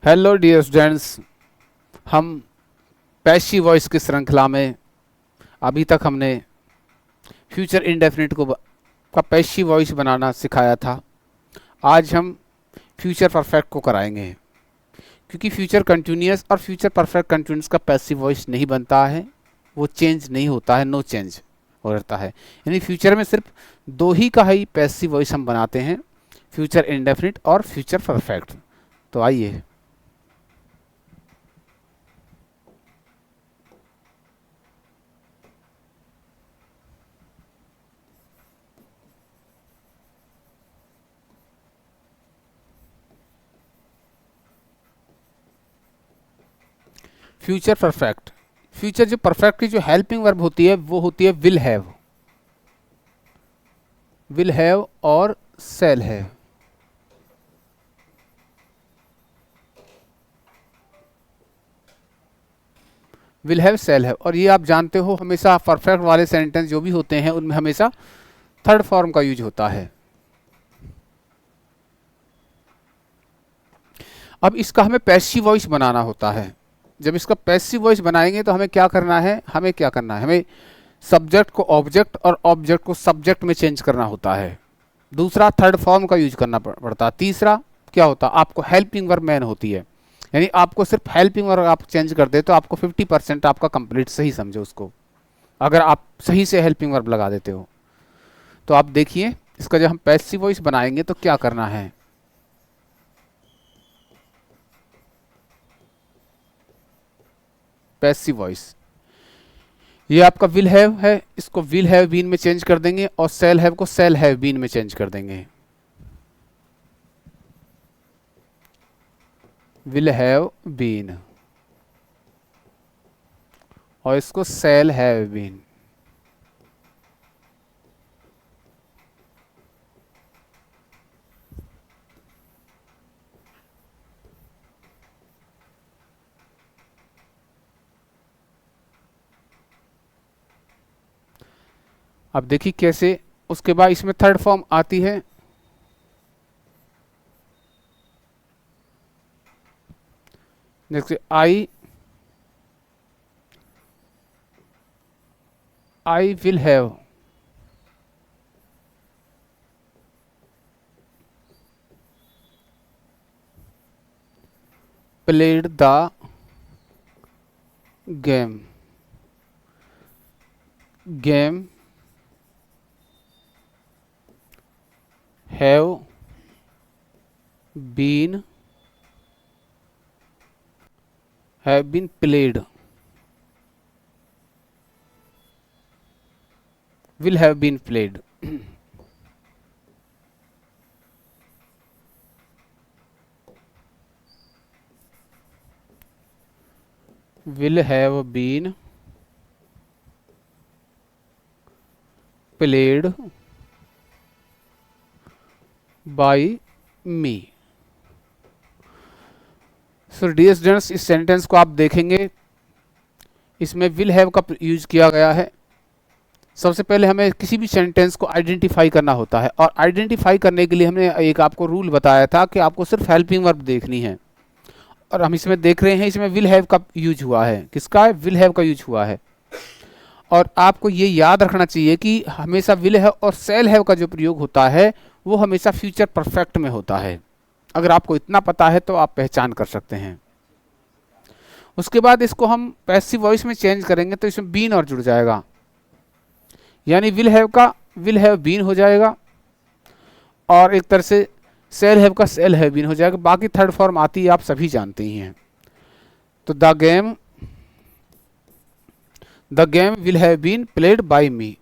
Hello dear students. हम passive voice की श्रृंखला में अभी तक हमने फ्यूचर इंडेफिनिट का पैसिव वॉइस बनाना सिखाया था। आज हम फ्यूचर परफेक्ट को कराएंगे, क्योंकि फ्यूचर कंटिन्यूअस और फ्यूचर परफेक्ट कंटिन्यूअस का पैसिव वॉइस नहीं बनता है, वो चेंज नहीं होता है, नो चेंज हो रहता है। यानी फ्यूचर में सिर्फ दो ही का ही पैसिव वॉइस हम बनाते हैं, फ्यूचर इंडेफिनिट और फ्यूचर परफेक्ट। तो आइए, फ्यूचर परफेक्ट। फ्यूचर जो परफेक्ट की जो हेल्पिंग वर्ब होती है वो होती है विल हैव। विल हैव और shall have. Will have, shall have. और ये आप जानते हो, हमेशा परफेक्ट वाले सेंटेंस जो भी होते हैं उनमें हमेशा थर्ड फॉर्म का यूज होता है। अब इसका हमें पैसिव वॉइस बनाना होता है। जब इसका पैसिव वॉइस बनाएंगे तो हमें क्या करना है, हमें सब्जेक्ट को ऑब्जेक्ट और ऑब्जेक्ट को सब्जेक्ट में चेंज करना होता है। दूसरा, थर्ड फॉर्म का यूज करना पड़ता है। तीसरा क्या होता है, आपको हेल्पिंग वर्ब मैन होती है। यानी आपको सिर्फ हेल्पिंग वर्ब आप चेंज कर दे तो आपको 50% आपका कंप्लीट सही समझो उसको, अगर आप सही से हेल्पिंग वर्ब लगा देते हो। तो आप देखिए, इसका जब हम पैसिव वॉइस बनाएंगे तो क्या करना है। पैसिव वॉइस, ये आपका विल हैव है, इसको विल हैव बीन में चेंज कर देंगे और सेल हैव को सेल हैव बीन में चेंज कर देंगे। विल हैव बीन और इसको सेल हैव बीन। अब देखिए कैसे, उसके बाद इसमें थर्ड फॉर्म आती है। जैसे I will have played the game. Game have been played. will have been played। will have been played by me। So dear students, इस सेंटेंस को आप देखेंगे, इसमें विल हैव का यूज किया गया है। सबसे पहले हमें किसी भी सेंटेंस को आइडेंटिफाई करना होता है, और आइडेंटिफाई करने के लिए हमने एक आपको रूल बताया था कि आपको सिर्फ हेल्पिंग वर्ब देखनी है। और हम इसमें देख रहे हैं, इसमें विल हैव का यूज हुआ है। किसका है, विल हैव का यूज हुआ है। और आपको ये याद रखना चाहिए कि हमेशा विल हैव और सेल हैव का जो प्रयोग होता है वो हमेशा फ्यूचर परफेक्ट में होता है। अगर आपको इतना पता है तो आप पहचान कर सकते हैं। उसके बाद इसको हम पैसिव वॉइस में चेंज करेंगे तो इसमें बीन और जुड़ जाएगा, यानी विल हैव का विल हैव बीन हो जाएगा, और एक तरह से सेल हैव का सेल हैव बीन हो जाएगा। बाकी थर्ड फॉर्म आती है, आप सभी जानते ही हैं। तो the game will have been played by me.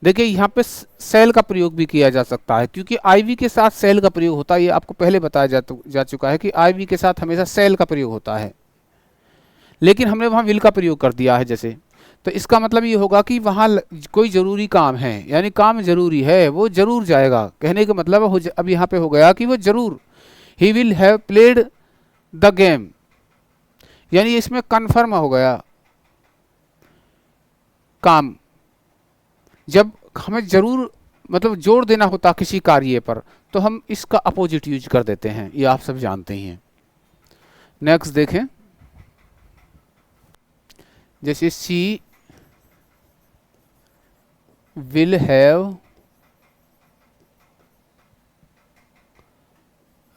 देखिए यहाँ पे सेल का प्रयोग भी किया जा सकता है, क्योंकि आईवी के साथ सेल का प्रयोग होता है। ये आपको पहले बताया जा चुका है कि आईवी के साथ हमेशा सेल का प्रयोग होता है, लेकिन हमने वहाँ विल का प्रयोग कर दिया है जैसे। तो इसका मतलब ये होगा कि वहाँ कोई ज़रूरी काम है, यानी काम जरूरी है, वो जरूर जाएगा। कहने का मतलब अब यहाँ पे हो गया कि वो जरूर, he will have played the game, यानी इसमें कन्फर्म हो गया काम। जब हमें जरूर मतलब जोर देना होता किसी कार्य पर, तो हम इसका अपोजिट यूज कर देते हैं, ये आप सब जानते ही हैं। नेक्स्ट देखें, जैसे she will have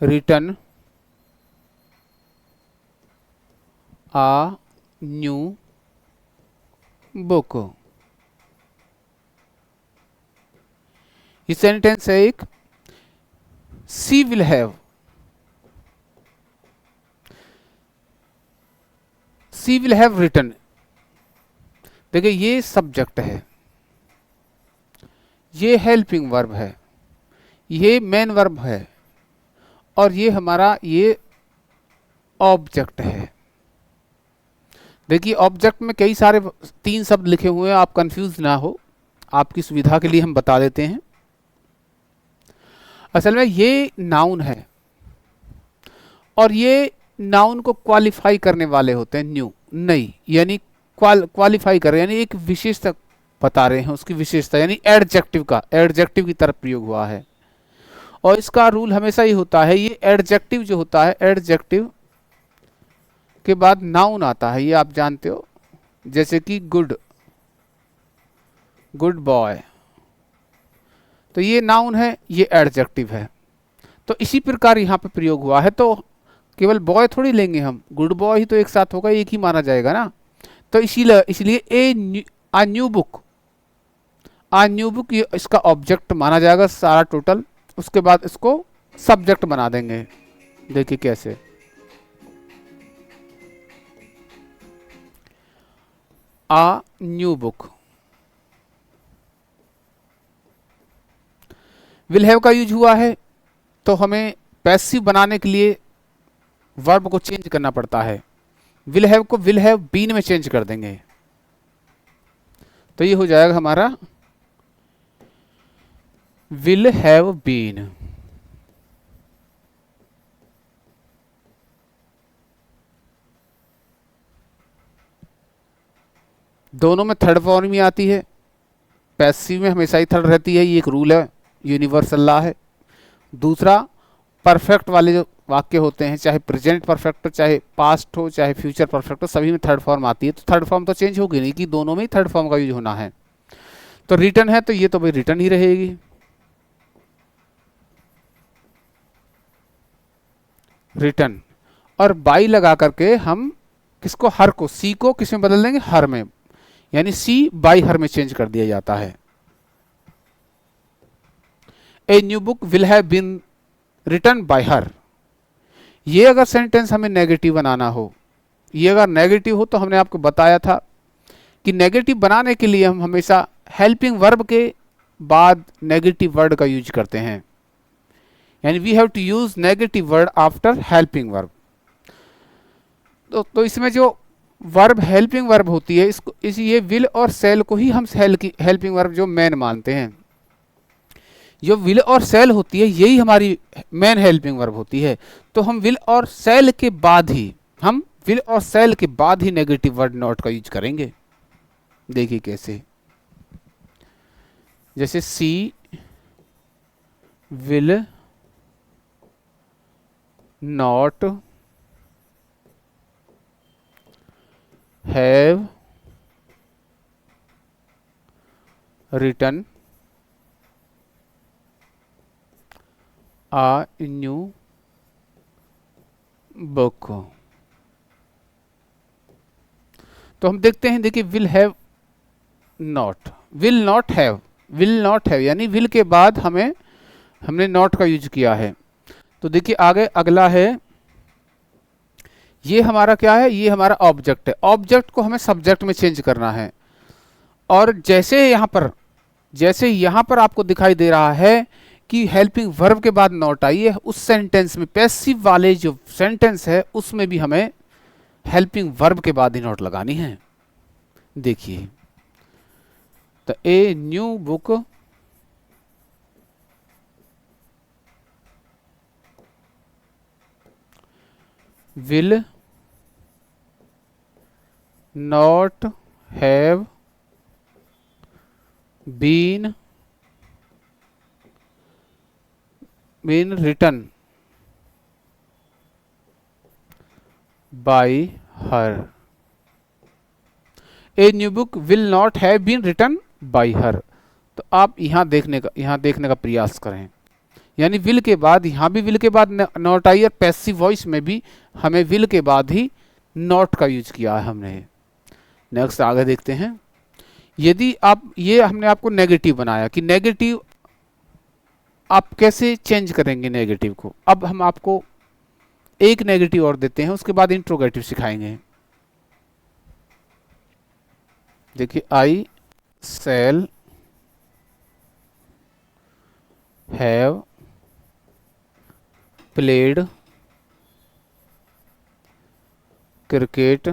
written a new book। ये सेंटेंस है एक, she will have, she will have written. देखिए ये सब्जेक्ट है, ये हेल्पिंग वर्ब है, ये मेन वर्ब है, और ये हमारा ये ऑब्जेक्ट है। देखिए ऑब्जेक्ट में कई सारे 3 शब्द लिखे हुए हैं, आप कंफ्यूज ना हो, आपकी सुविधा के लिए हम बता देते हैं। असल में ये नाउन है, और ये नाउन को क्वालिफाई करने वाले होते हैं, न्यू नई, यानी क्वालिफाई कर रहे हैं, यानी एक विशेषता बता रहे हैं, उसकी विशेषता, यानी एडजेक्टिव का, एडजेक्टिव की तरफ प्रयोग हुआ है। और इसका रूल हमेशा ही होता है, ये एडजेक्टिव जो होता है, एडजेक्टिव के बाद नाउन आता है, ये आप जानते हो, जैसे कि गुड, गुड बॉय, तो ये नाउन है, ये एडजेक्टिव है। तो इसी प्रकार यहाँ पे प्रयोग हुआ है, तो केवल बॉय थोड़ी लेंगे हम, गुड बॉय ही तो एक साथ होगा, एक ही माना जाएगा ना। तो इसलिए आ न्यू बुक, आ न्यू बुक ये इसका ऑब्जेक्ट माना जाएगा सारा टोटल, उसके बाद इसको सब्जेक्ट बना देंगे। देखिए कैसे, आ न्यू बुक, विल हैव का यूज हुआ है, तो हमें पैसिव बनाने के लिए वर्ब को चेंज करना पड़ता है। विल हैव को विल हैव बीन में चेंज कर देंगे, तो ये हो जाएगा हमारा विल हैव बीन। दोनों में थर्ड फॉर्म ही आती है, पैसिव में हमेशा ही थर्ड रहती है, ये एक रूल है, यूनिवर्सल लॉ है। दूसरा, परफेक्ट वाले जो वाक्य होते हैं, चाहे प्रेजेंट परफेक्ट हो, चाहे पास्ट हो, चाहे फ्यूचर परफेक्ट हो, सभी में थर्ड फॉर्म आती है। तो थर्ड फॉर्म तो चेंज होगी नहीं, कि दोनों में ही थर्ड फॉर्म का यूज होना है। तो रिटर्न है, तो ये तो भाई रिटर्न ही रहेगी, रिटर्न। और बाई लगा करके हम किसको, हर को, सी को किस में बदल देंगे, हर में, यानी सी बाई हर में चेंज कर दिया जाता है। A new book will have been written by her. ये अगर सेंटेंस हमें नेगेटिव बनाना हो, ये अगर नेगेटिव हो, तो हमने आपको बताया था कि नेगेटिव बनाने के लिए हम हमेशा हेल्पिंग वर्ब के बाद नेगेटिव वर्ड का यूज करते हैं, यानी we have to use negative word after helping verb. तो इसमें जो वर्ब हेल्पिंग वर्ब होती है, इसको ये विल और सेल को ही हम हेल्पिंग वर्ब जो मेन मानते हैं। जो विल और सेल होती है, यही हमारी मेन हेल्पिंग वर्ब होती है। तो हम विल और सेल के बाद ही नेगेटिव वर्ड नॉट का यूज करेंगे। देखिए कैसे, जैसे she will not have written a new book. तो हम देखते हैं, देखिए will have not, will not have यानी विल के बाद हमने नॉट का यूज किया है। तो देखिए आगे अगला है, ये हमारा क्या है, ये हमारा ऑब्जेक्ट है। ऑब्जेक्ट को हमें सब्जेक्ट में चेंज करना है, और जैसे यहाँ पर आपको दिखाई दे रहा है कि हेल्पिंग वर्ब के बाद नॉट आई है, उस सेंटेंस में, पैसिव वाले जो सेंटेंस है, उसमें भी हमें हेल्पिंग वर्ब के बाद ही नॉट लगानी है। देखिए, तो a new book will not have been written by her. A new book will not have been written by her. तो आप यहाँ देखने का प्रयास करें, यानी विल के बाद, यहाँ भी विल के बाद नॉट आई, और पैसिव वॉइस में भी हमें विल के बाद ही नॉट का यूज किया है हमने। नेक्स्ट आगे देखते हैं। यदि आप, ये हमने आपको नेगेटिव बनाया कि नेगेटिव आप कैसे चेंज करेंगे नेगेटिव को। अब हम आपको एक नेगेटिव और देते हैं, उसके बाद इंट्रोगेटिव सिखाएंगे। देखिए, I shall have played cricket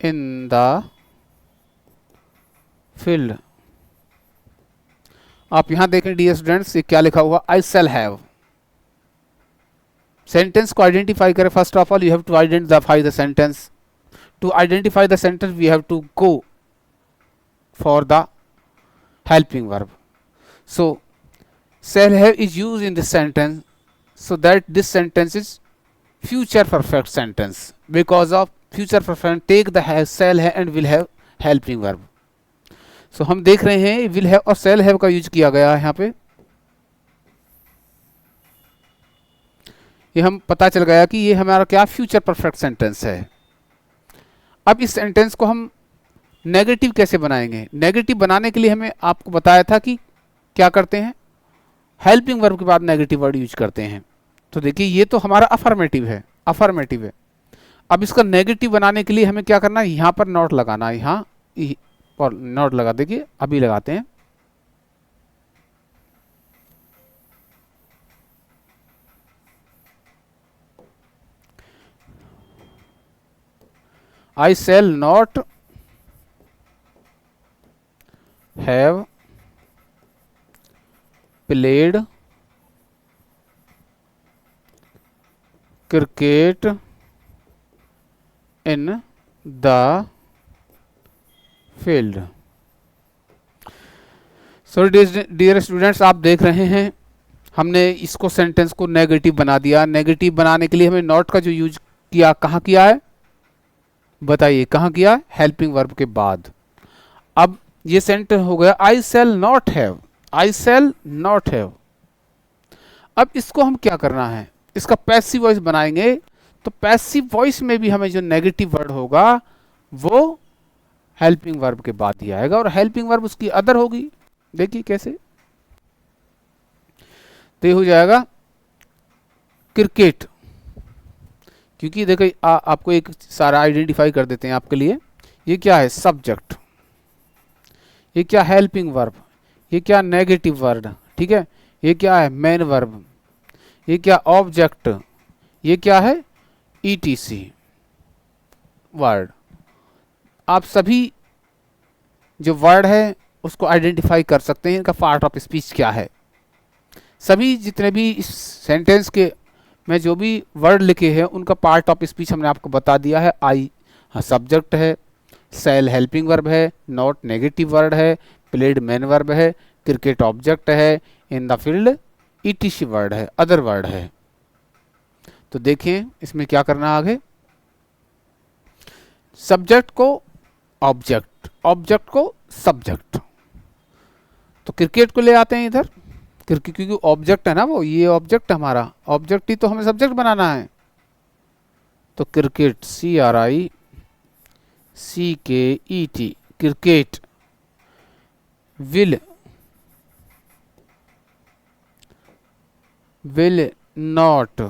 in the field. आप यहां देखें डियर स्टूडेंट्स, ये क्या लिखा हुआ, आई शैल हैव। सेंटेंस को आइडेंटिफाई करें। First of all you have to identify the sentence. To identify the sentence we have to go for the helping verb. So shall have is used in this sentence, so that this sentence is future perfect sentence. Because of future perfect, take the have, shall have and will have helping verb. So हम देख रहे हैं will have और shall have का use किया गया है यहाँ पे। ये हम पता चल गया कि ये हमारा क्या फ्यूचर परफेक्ट सेंटेंस है। अब इस सेंटेंस को हम नेगेटिव कैसे बनाएंगे। नेगेटिव बनाने के लिए हमें आपको बताया था कि क्या करते हैं, हेल्पिंग वर्ब के बाद नेगेटिव वर्ड यूज करते हैं। तो देखिए, ये तो हमारा अफर्मेटिव है, अफर्मेटिव है। अब इसका नेगेटिव बनाने के लिए हमें क्या करना है, यहाँ पर नॉट लगाना है, यहाँ और नॉट लगा, देखिए अभी लगाते हैं। I shall not have played cricket in the field. So dear students, आप देख रहे हैं हमने इसको सेंटेंस को नेगेटिव बना दिया। नेगेटिव बनाने के लिए हमें नॉट का जो यूज किया, कहाँ किया है बताइए, कहाँ किया है, हेल्पिंग वर्ब के बाद। अब ये सेंटेंस हो गया I shall not have, I shall not have. अब इसको हम क्या करना है, इसका पैसिव वॉइस बनाएंगे। तो पैसिव वॉइस में भी हमें जो नेगेटिव वर्ड होगा वो हेल्पिंग वर्ब के बाद ही आएगा, और हेल्पिंग वर्ब उसकी अदर होगी। देखिए कैसे, तो ये हो जाएगा क्रिकेट। क्योंकि देखिए आपको एक सारा आइडेंटिफाई कर देते हैं आपके लिए। ये क्या है, सब्जेक्ट, ये क्या हेल्पिंग वर्ब, ये क्या नेगेटिव वर्ड, ठीक है, ये क्या है मेन वर्ब, ये क्या ऑब्जेक्ट, ये क्या है ईटीसी वर्ड। आप सभी जो वर्ड है उसको आइडेंटिफाई कर सकते हैं, इनका पार्ट ऑफ स्पीच क्या है। सभी जितने भी इस सेंटेंस के में जो भी वर्ड लिखे हैं उनका पार्ट ऑफ स्पीच हमने आपको बता दिया है। आई सब्जेक्ट है, शैल हेल्पिंग वर्ब है, नॉट नेगेटिव वर्ड है, प्लेड मेन वर्ब है, क्रिकेट ऑब्जेक्ट है, इन द फील्ड ईटीसी वर्ड है, अदर वर्ड है। तो देखिए इसमें क्या करना आगे, सब्जेक्ट को ऑब्जेक्ट, ऑब्जेक्ट को सब्जेक्ट। तो क्रिकेट को ले आते हैं इधर, क्योंकि ऑब्जेक्ट है ना वो, ये ऑब्जेक्ट हमारा, ऑब्जेक्ट ही तो हमें सब्जेक्ट बनाना है। तो cricket, CRICKET, cricket will not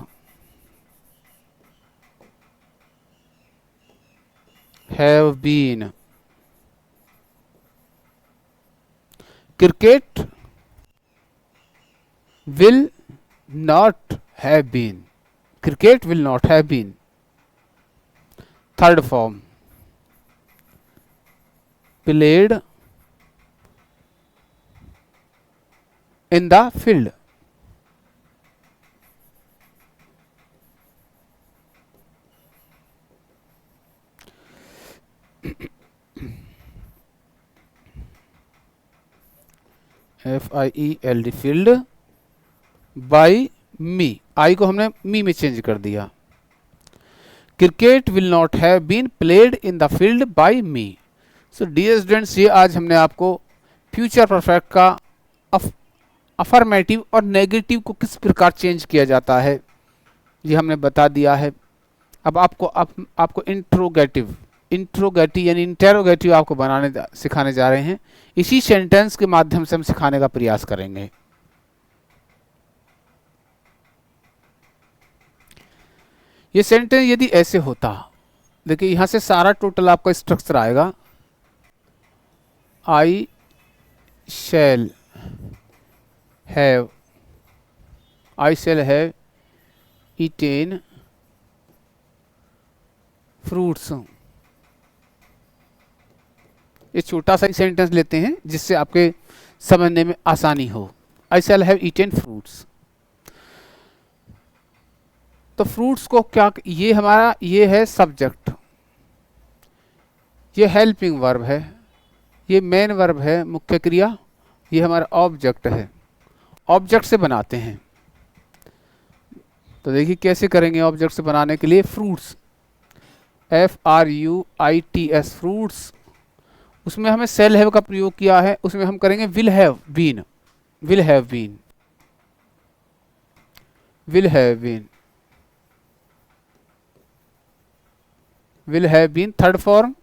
have been, cricket will not have been, cricket will not have been। Third form, played in the field। FIELD field by me, I को हमने me में change कर दिया। Cricket will not have been played in the field by me. So dear students, ये आज हमने आपको future perfect का अफर्मेटिव और नेगेटिव को किस प्रकार चेंज किया जाता है ये हमने बता दिया है। अब आपको इंट्रोगेटिव यानी इंटेरोगेटिव आपको सिखाने जा रहे हैं। इसी सेंटेंस के माध्यम से हम सिखाने का प्रयास करेंगे। ये सेंटेंस यदि ऐसे होता, देखिए यहां से सारा टोटल आपका स्ट्रक्चर आएगा। आई शैल हैव ईटेन फ्रूट्स। ये छोटा सा ही सेंटेंस लेते हैं जिससे आपके समझने में आसानी हो। आई शैल हैव ईटेन फ्रूट्स। तो फ्रूट्स को क्या, ये है सब्जेक्ट, ये हेल्पिंग वर्ब है, ये मेन वर्ब है मुख्य क्रिया, ये हमारा ऑब्जेक्ट है। ऑब्जेक्ट से बनाते हैं, तो देखिए कैसे करेंगे ऑब्जेक्ट से बनाने के लिए। फ्रूट्स FRUITS फ्रूट्स, उसमें हमें सेल हैव का प्रयोग किया है, उसमें हम करेंगे will have been. Third form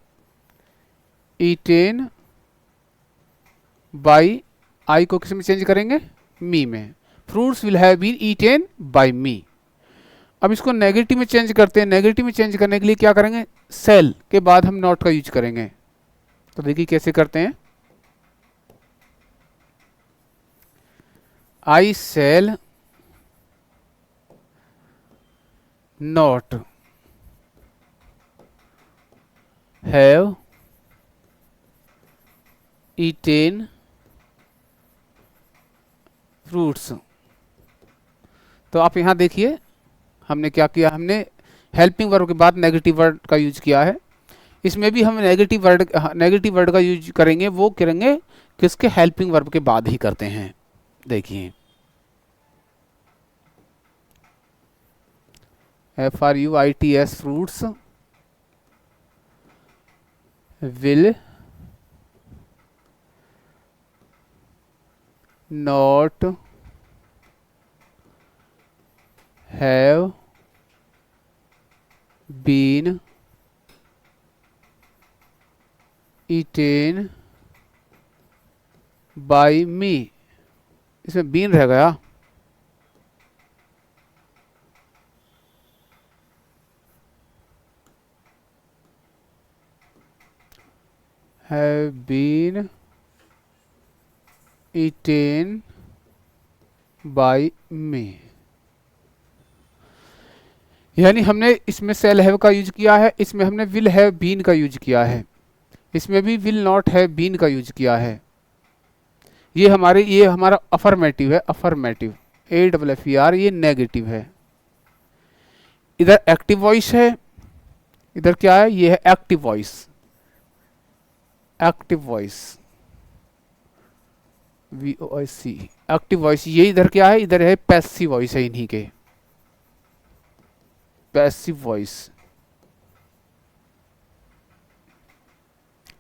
eaten by, I को किस में चेंज करेंगे, मी में। Fruits will have been eaten by me. अब इसको नेगेटिव में चेंज करते हैं। नेगेटिव में चेंज करने के लिए क्या करेंगे, सेल के बाद हम नॉट का यूज करेंगे। तो देखिए कैसे करते हैं। I shall not have eaten fruits. तो आप यहां देखिए हमने क्या किया, हमने हेल्पिंग वर्ब के बाद नेगेटिव वर्ड का यूज किया है। इसमें भी हम नेगेटिव वर्ड का यूज करेंगे, वो करेंगे किसके, हेल्पिंग वर्ब के बाद ही करते हैं। देखिए FRUITS fruits will not have been eaten by me. इसमें बीन रह गया, have been eaten by me. यानी हमने इसमें सेल हैव का यूज किया है, इसमें हमने विल हैव बीन का यूज किया है, इसमें भी विल नॉट हैव बीन का यूज किया है। ये हमारा अफर्मेटिव है, अफर्मेटिव AFFER, ये नेगेटिव है। इधर एक्टिव वॉइस है, इधर क्या है, ये है active voice. VOIC active voice. ये इधर क्या है, इधर है पैसिव वॉइस है, इन्हीं के passive voice.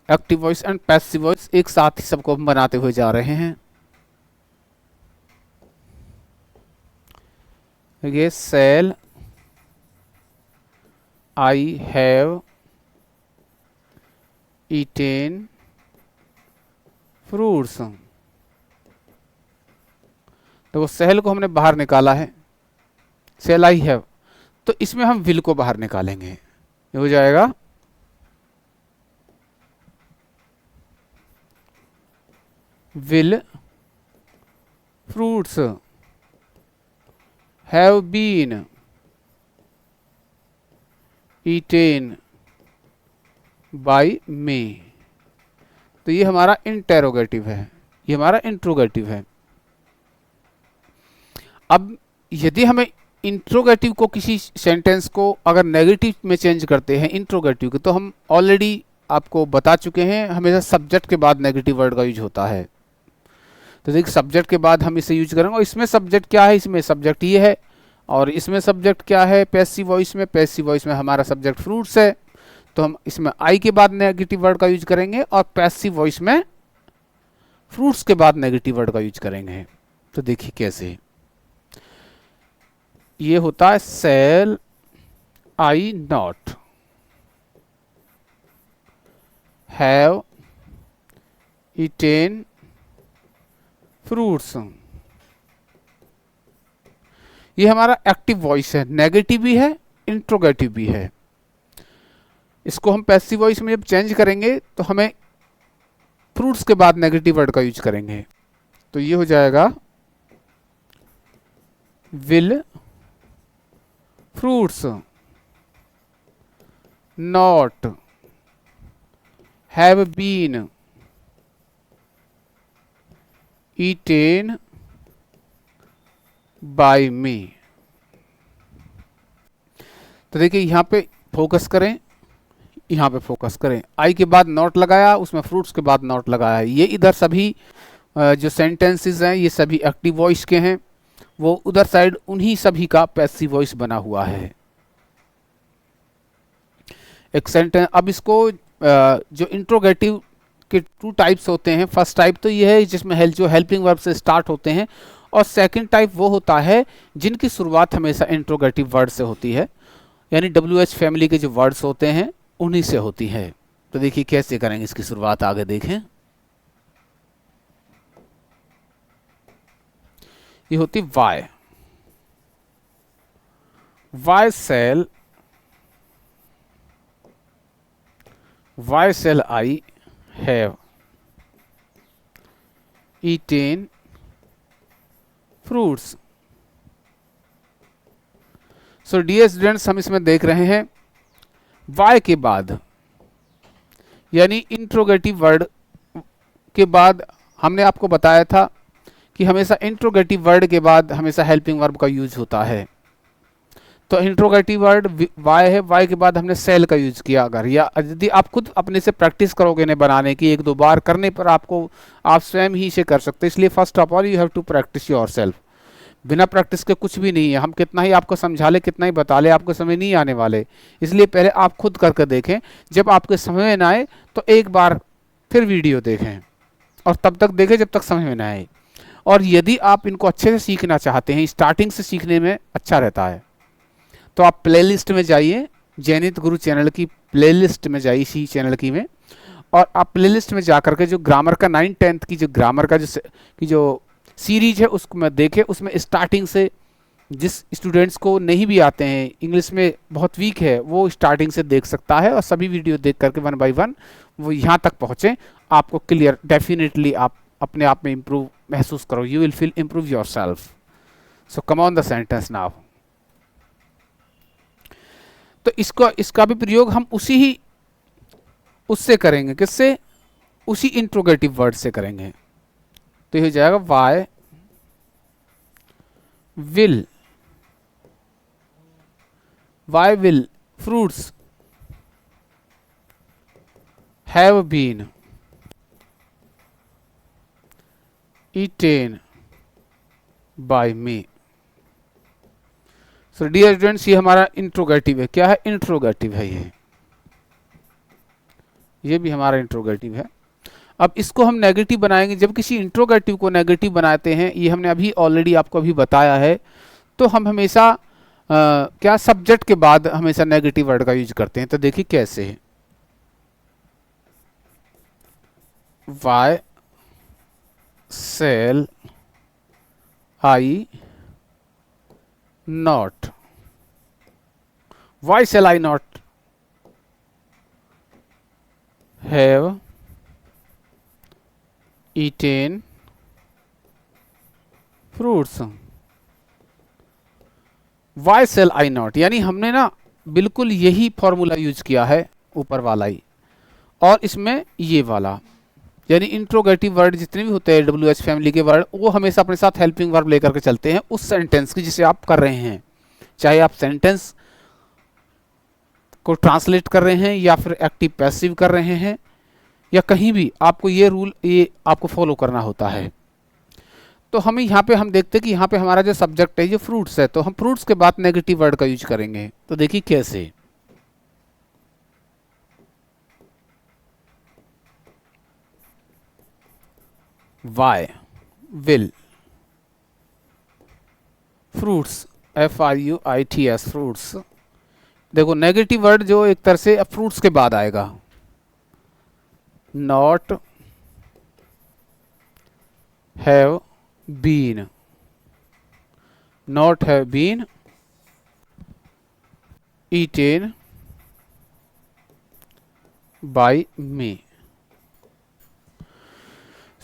Active voice and passive voice एक साथ ही सबको हम बनाते हुए जा रहे हैं। ये shall I have eaten fruits. तो वो सेल को हमने बाहर निकाला है, सेल आई हैव, तो इसमें हम विल को बाहर निकालेंगे। ये हो जाएगा will fruits have been eaten by me. तो ये हमारा इंटेरोगेटिव है, ये हमारा इंट्रोगेटिव है। अब यदि हमें इंट्रोगेटिव को, किसी सेंटेंस को अगर नेगेटिव में चेंज करते हैं इंट्रोगेटिव के, तो हम ऑलरेडी आपको बता चुके हैं हमेशा सब्जेक्ट के बाद नेगेटिव वर्ड का यूज होता है। तो देखिए सब्जेक्ट के बाद हम इसे यूज करेंगे, और इसमें सब्जेक्ट क्या है, इसमें सब्जेक्ट ये है, और इसमें सब्जेक्ट क्या है पैसिव वॉइस में? पैसिव वॉइस में हमारा सब्जेक्ट फ्रूट्स है, तो हम इसमें आई के बाद नेगेटिव वर्ड का यूज करेंगे और पैसिव वॉइस में फ्रूट्स के बाद नेगेटिव वर्ड का यूज करेंगे। तो देखिए कैसे ये होता है, shall I not have eaten fruits. ये हमारा एक्टिव वॉइस है, नेगेटिव भी है इंट्रोगेटिव भी है। इसको हम पैसिव वॉइस में जब चेंज करेंगे तो हमें फ्रूट्स के बाद नेगेटिव वर्ड का यूज करेंगे। तो ये हो जाएगा will fruits not have been eaten by me. तो देखिए यहां पे फोकस करें, यहाँ पे फोकस करें। आई के बाद नॉट लगाया, उसमें फ्रूट्स के बाद नॉट लगाया। ये इधर सभी जो सेंटेंसेस हैं ये सभी एक्टिव वॉइस के हैं, वो उधर साइड उन्हीं सभी का पैसिव वॉइस बना हुआ है। एक सेंटेंस, अब इसको जो इंट्रोगेटिव के टू टाइप्स होते हैं। फर्स्ट टाइप तो ये है जिसमें जो हेल्पिंग वर्ब से स्टार्ट होते हैं, और सेकंड टाइप वो होता है जिनकी शुरुआत हमेशा इंट्रोगेटिव वर्ड से होती है, यानी WH फैमिली के जो वर्ड्स होते हैं उन्हीं से होती है। तो देखिए कैसे करेंगे इसकी शुरुआत, आगे देखें। ये होती why, why shall I have eaten fruits. So dear students, हम इसमें देख रहे हैं वाई के बाद यानी इंट्रोगेटिव वर्ड के बाद हमने आपको बताया था कि हमेशा इंट्रोगेटिव वर्ड के बाद हमेशा हेल्पिंग वर्ब का यूज होता है। तो इंट्रोगेटिव वर्ड वाई है, वाई के बाद हमने सेल का यूज किया। अगर या यदि आप खुद अपने से प्रैक्टिस करोगे इन्हें बनाने की, एक दो बार करने पर आप स्वयं ही इसे कर सकते हैं। इसलिए first of all you have to practice yourself. बिना प्रैक्टिस के कुछ भी नहीं है। हम कितना ही आपको समझा ले, कितना ही बता ले, आपको समझ नहीं आने वाले। इसलिए पहले आप खुद करके देखें, जब आपके समझ में ना आए तो एक बार फिर वीडियो देखें, और तब तक देखें जब तक समझ में ना आए। और यदि आप इनको अच्छे से सीखना चाहते हैं, स्टार्टिंग से सीखने में अच्छा रहता है, तो आप प्लेलिस्ट में जाइए, जैनित गुरु चैनल की प्लेलिस्ट में जाइए, इसी चैनल की में, और आप प्लेलिस्ट में जा करके जो ग्रामर का 9th-10th की जो ग्रामर का जो सीरीज है उसको मैं देखे। उसमें स्टार्टिंग से जिस स्टूडेंट्स को नहीं भी आते हैं, इंग्लिश में बहुत वीक है, वो स्टार्टिंग से देख सकता है, और सभी वीडियो देख करके 1 by 1 वो यहाँ तक पहुँचे। आपको क्लियर डेफिनेटली आप अपने आप में इम्प्रूव महसूस करो, you will feel improve your self. So come on the sentence now. तो इसका भी प्रयोग हम उससे करेंगे, किससे? उसी इंट्रोगेटिव वर्ड से करेंगे। तो ये हो जाएगा why will fruits have been eaten by me. So dear students, ये हमारा इंट्रोगेटिव है। क्या है? इंट्रोगेटिव है। ये भी हमारा इंट्रोगेटिव है। अब इसको हम नेगेटिव बनाएंगे। जब किसी इंट्रोगेटिव को नेगेटिव बनाते हैं, ये हमने अभी ऑलरेडी आपको अभी बताया है, तो हम हमेशा क्या सब्जेक्ट के बाद हमेशा नेगेटिव वर्ड का यूज करते हैं। तो देखिए कैसे है, why shall I not, why shall I not have eaten fruits. Why shall I not, यानी हमने ना बिल्कुल यही फॉर्मूला यूज किया है, ऊपर वाला ही, और इसमें ये वाला, यानी इंट्रोगेटिव वर्ड जितने भी होते हैं WH फैमिली के वर्ड, वो हमेशा अपने साथ हेल्पिंग वर्ब लेकर के चलते हैं उस सेंटेंस की जिसे आप कर रहे हैं। चाहे आप सेंटेंस को ट्रांसलेट कर रहे हैं, या फिर एक्टिव पैसिव कर रहे हैं, या कहीं भी आपको ये रूल आपको फॉलो करना होता है। तो हमें यहाँ पे हम देखते हैं कि यहाँ पे हमारा जो सब्जेक्ट है ये फ्रूट्स है, तो हम फ्रूट्स के बाद नेगेटिव वर्ड का यूज करेंगे। तो देखिए कैसे, why will fruits, FRUITS fruits. देखो नेगेटिव वर्ड जो एक तरह से फ्रूट्स के बाद आएगा, not have been, not have been eaten by me.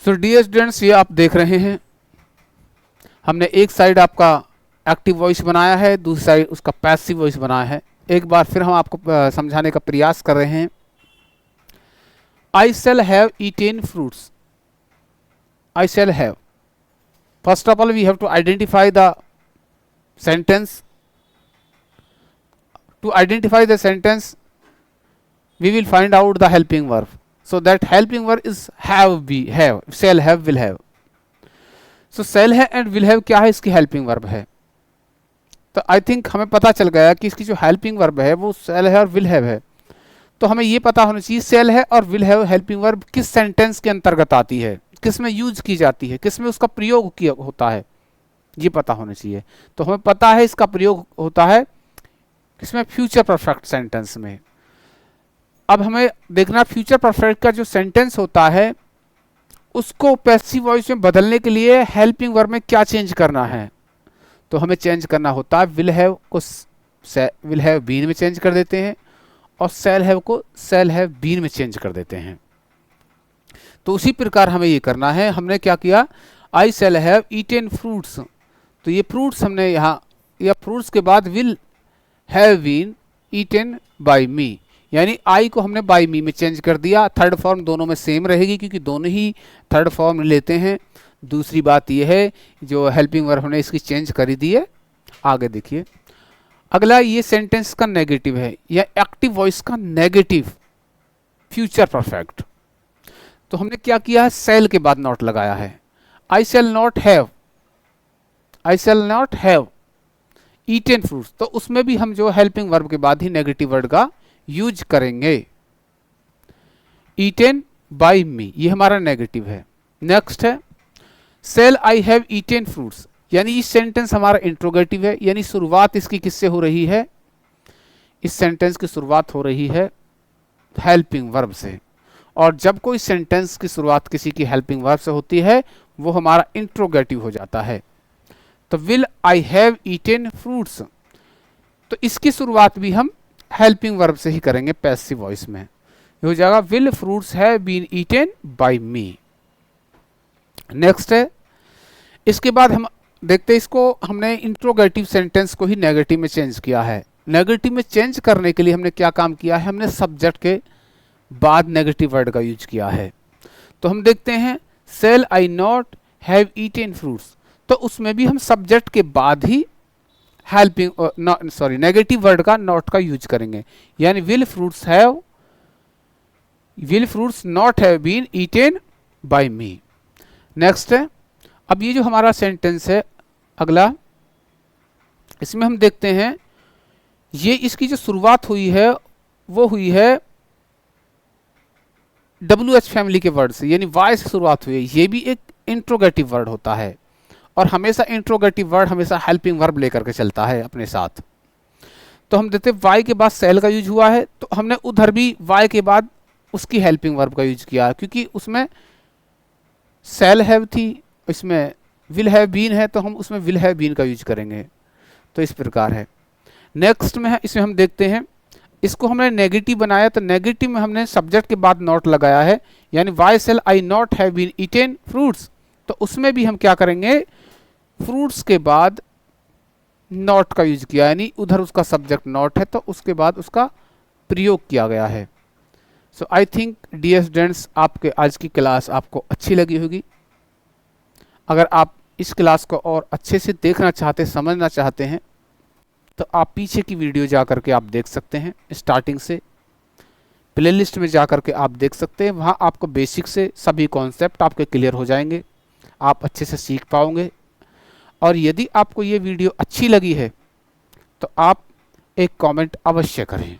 So dear students, ये आप देख रहे हैं हमने एक साइड आपका एक्टिव वॉइस बनाया है, दूसरी साइड उसका पैसिव वॉइस बनाया है। एक बार फिर हम आपको समझाने का प्रयास कर रहे हैं। I shall have eaten fruits, I shall have. First of all, we have to identify the sentence. To identify the sentence, we will find out the helping verb. So that helping verb is have, be, have, shall have, will have. So shall have and will have क्या है, इसकी helping verb है। तो I think हमें पता चल गया कि इसकी जो helping verb है वो shall have और will have है। तो हमें ये पता होना चाहिए shall है और will have helping verb किस सेंटेंस के अंतर्गत आती है, किस में यूज की जाती है, किस में उसका प्रयोग किया होता है, ये पता होना चाहिए। तो हमें पता है इसका प्रयोग होता है किसमें, फ्यूचर परफेक्ट सेंटेंस में। अब हमें देखना फ्यूचर परफेक्ट का जो सेंटेंस होता है उसको पैसिव वॉइस में बदलने के लिए हेल्पिंग वर्ब में क्या चेंज करना है। तो हमें चेंज करना होता है विल हैव को विल हैव बीन में चेंज कर देते हैं और शैल हैव को शैल हैव बीन में चेंज कर देते हैं। तो उसी प्रकार हमें ये करना है। हमने क्या किया, I shall have eaten fruits, तो ये फ्रूट्स हमने यहाँ, या फ्रूट्स के बाद will have been eaten by me, यानी आई को हमने बाय मी में चेंज कर दिया। थर्ड फॉर्म दोनों में सेम रहेगी क्योंकि दोनों ही थर्ड फॉर्म लेते हैं। दूसरी बात यह है जो हेल्पिंग वर्ब हमने इसकी चेंज कर दी है। आगे देखिए, अगला ये सेंटेंस का नेगेटिव है या एक्टिव वॉइस का नेगेटिव फ्यूचर परफेक्ट। तो हमने क्या किया है, शैल के बाद नॉट लगाया है। I shall not have, I shall not have eaten fruits, तो उसमें भी हम जो हेल्पिंग वर्ब के बाद ही नेगेटिव वर्ड का यूज करेंगे। ईटेन बाय मी, ये हमारा नेगेटिव है। नेक्स्ट है shall I have eaten fruits, यानी इस सेंटेंस हमारा इंट्रोगेटिव है, यानी शुरुआत इसकी किससे हो रही है, इस सेंटेंस की शुरुआत हो रही है हेल्पिंग वर्ब से। और जब कोई सेंटेंस की शुरुआत किसी की हेल्पिंग वर्ब से होती है वो हमारा इंट्रोगेटिव हो जाता है। तो will I have eaten fruits, तो इसकी शुरुआत भी हम हेल्पिंग वर्ब से ही करेंगे पैसिव वॉइस में। ये हो जाएगा will fruits have been eaten by me. Next है, इसके बाद हम देखते हैं इसको हमने इंट्रोगेटिव सेंटेंस को ही नेगेटिव में चेंज किया है। नेगेटिव में चेंज करने के लिए हमने क्या काम किया है, हमने सब्जेक्ट के बाद नेगेटिव वर्ड का यूज किया है। तो हम देखते हैं shall I not have eaten fruits, तो उसमें भी हम सब्जेक्ट के बाद ही हेल्पिंग नेगेटिव वर्ड का नॉट का यूज करेंगे, यानी will fruits not have been eaten by me. Next है, अब ये जो हमारा सेंटेंस है अगला, इसमें हम देखते हैं ये इसकी जो शुरुआत हुई है वो हुई है WH फैमिली के वर्ड से, यानी वाई से शुरुआत हुई है। ये भी एक इंट्रोगेटिव वर्ड होता है और हमेशा इंट्रोगेटिव वर्ड हमेशा हेल्पिंग वर्ब लेकर के चलता है अपने साथ। तो हम देखते हैं वाई के बाद शैल का यूज हुआ है, तो हमने उधर भी वाई के बाद उसकी हेल्पिंग वर्ब का यूज किया है, क्योंकि उसमें शैल हैव थी, इसमें विल हैव बीन है, तो हम उसमें विल हैव बीन का यूज करेंगे। तो इस प्रकार है। नेक्स्ट में है, इसमें हम देखते हैं इसको हमने नेगेटिव बनाया, तो नेगेटिव में हमने सब्जेक्ट के बाद नॉट लगाया है, यानी why shall I not have been eaten fruits, तो उसमें भी हम क्या करेंगे, फ्रूट्स के बाद नॉट का यूज किया, यानी उधर उसका सब्जेक्ट नॉट है तो उसके बाद उसका प्रयोग किया गया है। सो आई थिंक डियर स्टूडेंट्स, आपके आज की क्लास आपको अच्छी लगी होगी। अगर आप इस क्लास को और अच्छे से देखना चाहते, समझना चाहते हैं, तो आप पीछे की वीडियो जा कर के आप देख सकते हैं। स्टार्टिंग से प्लेलिस्ट में जा कर के आप देख सकते हैं, वहाँ आपको बेसिक से सभी कॉन्सेप्ट आपके क्लियर हो जाएंगे। आप अच्छे से सीख पाओगे। और यदि आपको ये वीडियो अच्छी लगी है तो आप एक कमेंट अवश्य करें।